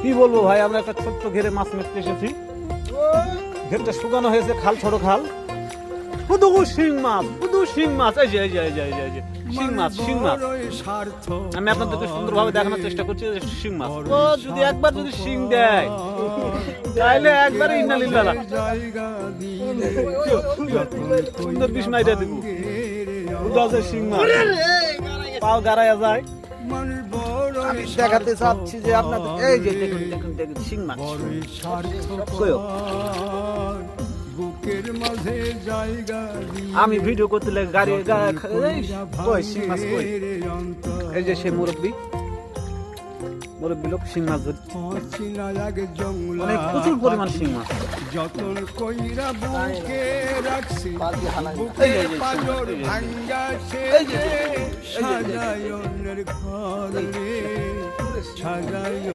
কি বলবো ভাই, আমরা একটা ছোট্ট ঘেরে মাছ মারতে এসেছি। ঘেরটা শুকানো হয়েছে, খাল, ছোট খাল, শুধু শিং মাছ, শুধু শিং মাছ। এই যে এই যে এই যে এই যে এই যে শিং মাছ, শিং মাছ। আমি আপনাদেরকে সুন্দরভাবে দেখানোর চেষ্টা করছি যে শিং মাছ। ও যদি একবার যদি শিং দেয় তাহলে একবারে ইন্নালিল্লাহ সুন্দর বিষ মাইরা দিব। উদাসে শিং মাছ পাও গাড়ায়া যায়। আমি দেখাতে চাচ্ছি যে আপনাদের, এই যে দেখুন দেখুন দেখুন শিং মাছ। আমি ভিডিও করতে লাগে গাড়ি কই শিং মাছ কই। এই যে সে মুরব্বী লোক শিং মাছ ধরছে, অনেক প্রচুর পরিমাণ শিং মাছ। যতন কইরা বুকে রাখছি, বুকে পাজর ভাঙ্গা সে সাজায়নের ঘরে সাজায়।